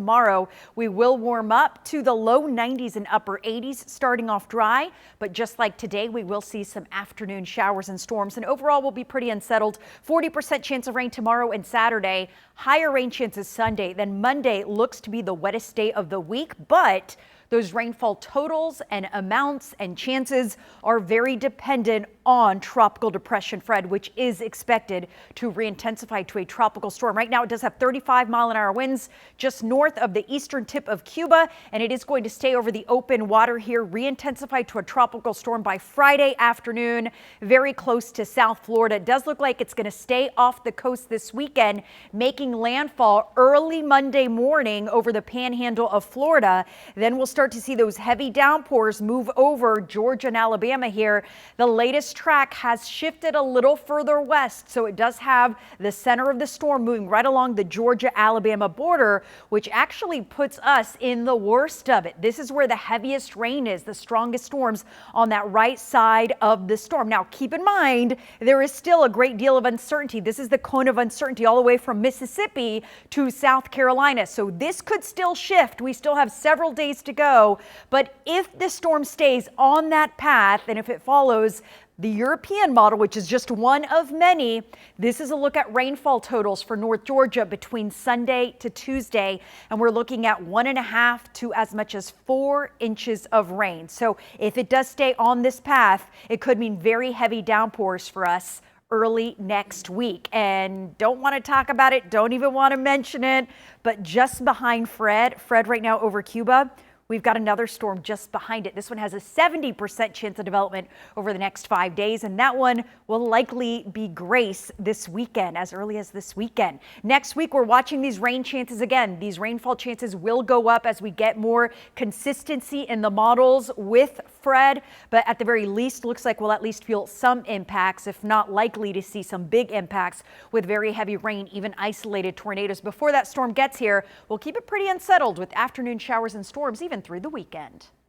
Tomorrow, we will warm up to the low 90s and upper 80s, starting off dry. But just like today, we will see some afternoon showers and storms. And overall, we'll be pretty unsettled. 40% chance of rain tomorrow and Saturday. Higher rain chances Sunday. Then Monday looks to be the wettest day of the week. But those rainfall totals and amounts and chances are very dependent on Tropical Depression Fred, which is expected to re-intensify to a tropical storm. Right now, it does have 35-mile-an-hour winds just north of the eastern tip of Cuba, and it is going to stay over the open water here, re-intensify to a tropical storm by Friday afternoon, very close to South Florida. It does look like it's going to stay off the coast this weekend, making landfall early Monday morning over the panhandle of Florida. Then we'll start to see those heavy downpours move over Georgia and Alabama here. The latest track has shifted a little further west, so it does have the center of the storm moving right along the Georgia-Alabama border, which actually puts us in the worst of it. This is where the heaviest rain is, the strongest storms on that right side of the storm. Now, keep in mind, there is still a great deal of uncertainty. This is the cone of uncertainty all the way from Mississippi to South Carolina, so this could still shift. We still have several days to go, but if the storm stays on that path and if it follows the European model, which is just one of many, this is a look at rainfall totals for North Georgia between Sunday to Tuesday, and we're looking at 1.5 to as much as 4 inches of rain. So if it does stay on this path, it could mean very heavy downpours for us early next week. And don't want to talk about it, don't even want to mention it, but just behind Fred right now over Cuba, we've got another storm just behind it. This one has a 70% chance of development over the next 5 days, and that one will likely be Grace this weekend, as early as this weekend. Next week, we're watching these rain chances again. These rainfall chances will go up as we get more consistency in the models with Fred, but at the very least, looks like we'll at least feel some impacts, if not likely to see some big impacts with very heavy rain, even isolated tornadoes. Before that storm gets here, we'll keep it pretty unsettled with afternoon showers and storms even through the weekend.